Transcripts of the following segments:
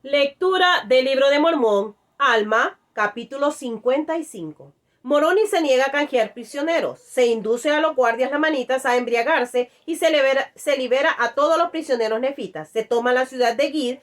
Lectura del libro de Mormón, Alma, capítulo 55. Moroni se niega a canjear prisioneros, se induce a los guardias lamanitas a embriagarse y se libera a todos los prisioneros nefitas. Se toma la ciudad de Gid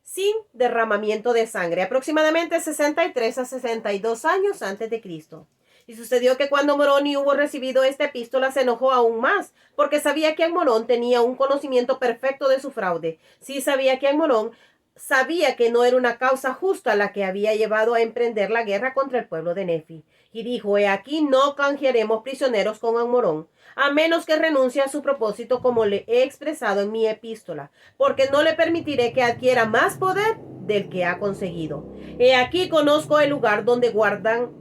sin derramamiento de sangre, aproximadamente 63 a 62 años antes de Cristo. Y sucedió que cuando Moroni hubo recibido esta epístola se enojó aún más, porque sabía que Morón tenía un conocimiento perfecto de su fraude. Sí sabía que Morón sabía que no era una causa justa la que había llevado a emprender la guerra contra el pueblo de Nefi. Y dijo, he aquí no canjearemos prisioneros con Amorón, a menos que renuncie a su propósito como le he expresado en mi epístola, porque no le permitiré que adquiera más poder del que ha conseguido. He aquí conozco el lugar donde guardan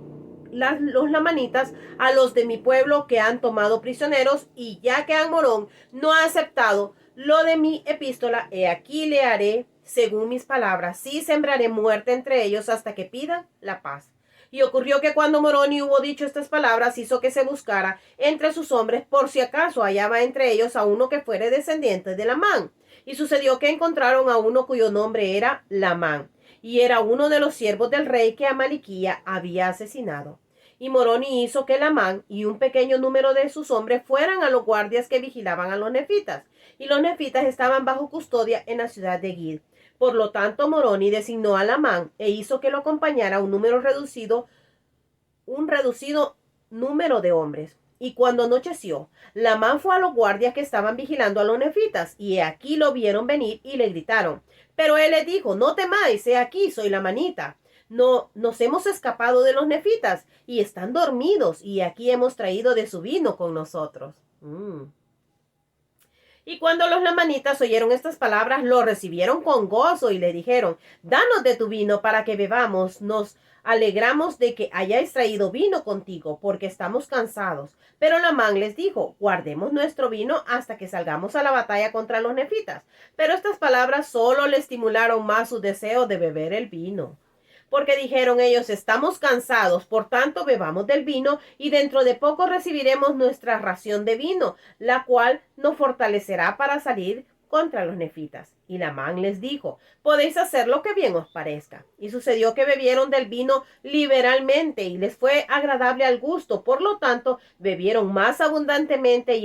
los lamanitas a los de mi pueblo que han tomado prisioneros, y ya que Amorón no ha aceptado lo de mi epístola, he aquí le haré según mis palabras, sí sembraré muerte entre ellos hasta que pidan la paz. Y ocurrió que cuando Moroni hubo dicho estas palabras, hizo que se buscara entre sus hombres por si acaso hallaba entre ellos a uno que fuere descendiente de Lamán. Y sucedió que encontraron a uno cuyo nombre era Lamán, y era uno de los siervos del rey que Amaliquía había asesinado. Y Moroni hizo que Lamán y un pequeño número de sus hombres fueran a los guardias que vigilaban a los nefitas, y los nefitas estaban bajo custodia en la ciudad de Gid. Por lo tanto, Moroni designó a Lamán e hizo que lo acompañara un reducido número de hombres. Y cuando anocheció, Lamán fue a los guardias que estaban vigilando a los nefitas, y he aquí lo vieron venir y le gritaron. Pero él les dijo, no temáis, he aquí, soy Lamanita. No, nos hemos escapado de los nefitas, y están dormidos, y aquí hemos traído de su vino con nosotros. Y cuando los lamanitas oyeron estas palabras, lo recibieron con gozo y le dijeron, danos de tu vino para que bebamos. Nos alegramos de que hayáis traído vino contigo, porque estamos cansados. Pero Lamán les dijo, guardemos nuestro vino hasta que salgamos a la batalla contra los nefitas. Pero estas palabras solo le estimularon más su deseo de beber el vino. Porque dijeron ellos, estamos cansados, por tanto bebamos del vino, y dentro de poco recibiremos nuestra ración de vino, la cual nos fortalecerá para salir contra los nefitas. Y Lamán les dijo, podéis hacer lo que bien os parezca. Y sucedió que bebieron del vino liberalmente, y les fue agradable al gusto, por lo tanto bebieron más abundantemente,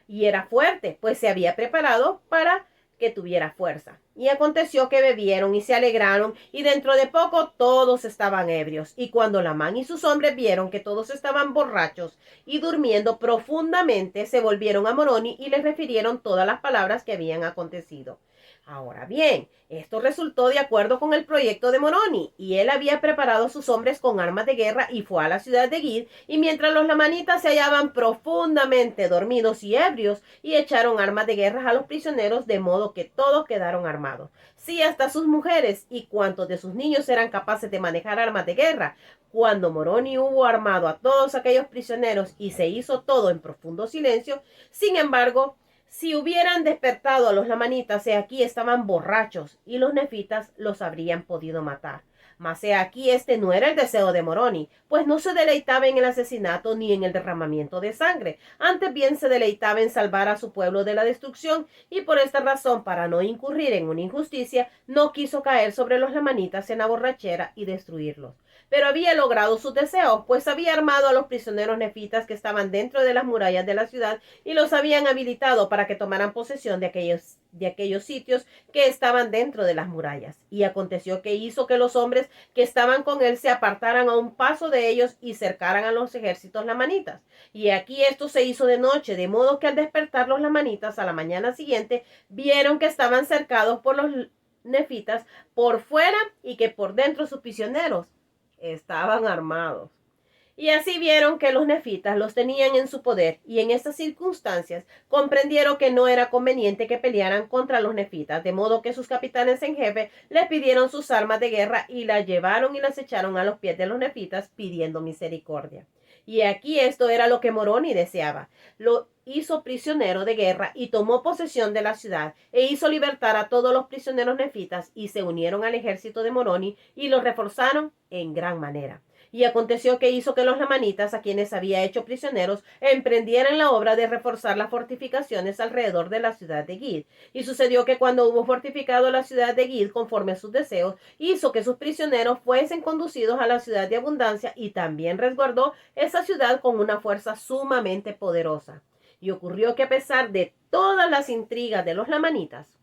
y era fuerte, pues se había preparado para que tuviera fuerza. Y aconteció que bebieron y se alegraron, y dentro de poco todos estaban ebrios. Y cuando Lamán y sus hombres vieron que todos estaban borrachos y durmiendo profundamente, se volvieron a Moroni y les refirieron todas las palabras que habían acontecido. Ahora bien, esto resultó de acuerdo con el proyecto de Moroni, y él había preparado a sus hombres con armas de guerra y fue a la ciudad de Gid, y mientras los lamanitas se hallaban profundamente dormidos y ebrios, y echaron armas de guerra a los prisioneros, de modo que todos quedaron armados. Sí, hasta sus mujeres y cuantos de sus niños eran capaces de manejar armas de guerra. Cuando Moroni hubo armado a todos aquellos prisioneros y se hizo todo en profundo silencio, sin embargo, si hubieran despertado a los lamanitas, he aquí estaban borrachos, y los nefitas los habrían podido matar. Mas he aquí este no era el deseo de Moroni, pues no se deleitaba en el asesinato ni en el derramamiento de sangre, antes bien se deleitaba en salvar a su pueblo de la destrucción, y por esta razón, para no incurrir en una injusticia, no quiso caer sobre los lamanitas en la borrachera y destruirlos. Pero había logrado sus deseos, pues había armado a los prisioneros nefitas que estaban dentro de las murallas de la ciudad y los habían habilitado para que tomaran posesión de aquellos sitios que estaban dentro de las murallas. Y aconteció que hizo que los hombres que estaban con él se apartaran a un paso de ellos y cercaran a los ejércitos lamanitas. Y aquí esto se hizo de noche, de modo que al despertar los lamanitas a la mañana siguiente, vieron que estaban cercados por los nefitas por fuera y que por dentro sus prisioneros estaban armados. Y así vieron que los nefitas los tenían en su poder, y en estas circunstancias comprendieron que no era conveniente que pelearan contra los nefitas, de modo que sus capitanes en jefe les pidieron sus armas de guerra y las llevaron y las echaron a los pies de los nefitas pidiendo misericordia. Y aquí esto era lo que Moroni deseaba. Lo hizo prisionero de guerra y tomó posesión de la ciudad e hizo libertar a todos los prisioneros nefitas y se unieron al ejército de Moroni y los reforzaron en gran manera. Y aconteció que hizo que los lamanitas, a quienes había hecho prisioneros, emprendieran la obra de reforzar las fortificaciones alrededor de la ciudad de Gid. Y sucedió que cuando hubo fortificado la ciudad de Gid conforme a sus deseos, hizo que sus prisioneros fuesen conducidos a la ciudad de abundancia y también resguardó esa ciudad con una fuerza sumamente poderosa. Y ocurrió que a pesar de todas las intrigas de los lamanitas,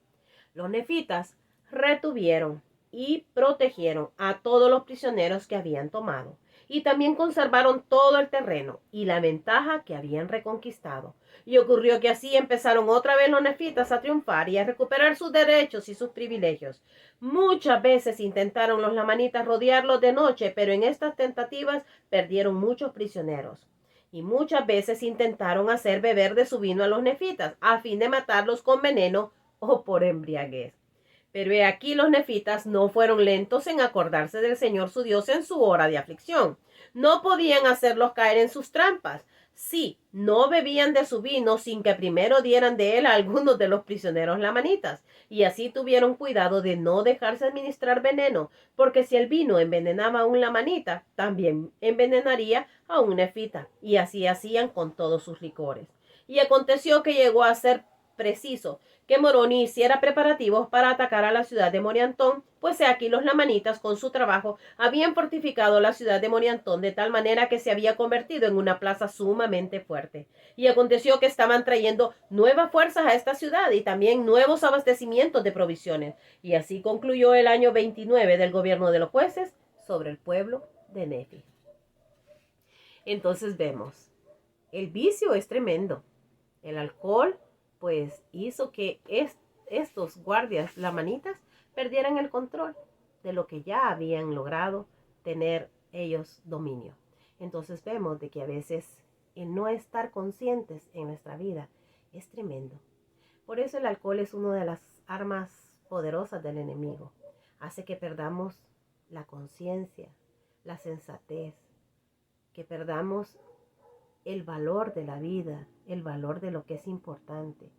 los nefitas retuvieron y protegieron a todos los prisioneros que habían tomado, y también conservaron todo el terreno y la ventaja que habían reconquistado. Y ocurrió que así empezaron otra vez los nefitas a triunfar y a recuperar sus derechos y sus privilegios. Muchas veces intentaron los lamanitas rodearlos de noche, pero en estas tentativas perdieron muchos prisioneros. Y muchas veces intentaron hacer beber de su vino a los nefitas, a fin de matarlos con veneno o por embriaguez. Pero he aquí los nefitas no fueron lentos en acordarse del Señor su Dios en su hora de aflicción. No podían hacerlos caer en sus trampas. Sí, no bebían de su vino sin que primero dieran de él a algunos de los prisioneros lamanitas, y así tuvieron cuidado de no dejarse administrar veneno, porque si el vino envenenaba a un lamanita, también envenenaría a un nefita, y así hacían con todos sus licores. Y aconteció que llegó a ser preciso que Moroni hiciera preparativos para atacar a la ciudad de Moriantón, pues aquí los lamanitas con su trabajo habían fortificado la ciudad de Moriantón de tal manera que se había convertido en una plaza sumamente fuerte. Y aconteció que estaban trayendo nuevas fuerzas a esta ciudad y también nuevos abastecimientos de provisiones. Y así concluyó el año 29 del gobierno de los jueces sobre el pueblo de Nefi. Entonces vemos, el vicio es tremendo. El alcohol pues hizo que estos guardias lamanitas perdieran el control de lo que ya habían logrado tener ellos dominio. Entonces vemos de que a veces el no estar conscientes en nuestra vida es tremendo. Por eso el alcohol es una de las armas poderosas del enemigo. Hace que perdamos la conciencia, la sensatez, que perdamos el valor de la vida, el valor de lo que es importante.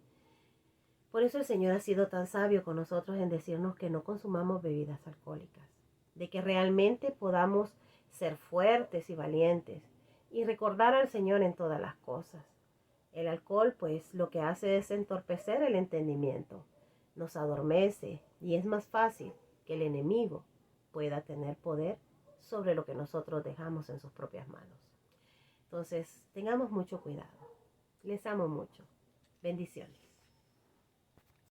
Por eso el Señor ha sido tan sabio con nosotros en decirnos que no consumamos bebidas alcohólicas, de que realmente podamos ser fuertes y valientes y recordar al Señor en todas las cosas. El alcohol pues lo que hace es entorpecer el entendimiento, nos adormece y es más fácil que el enemigo pueda tener poder sobre lo que nosotros dejamos en sus propias manos. Entonces, tengamos mucho cuidado. Les amo mucho. Bendiciones.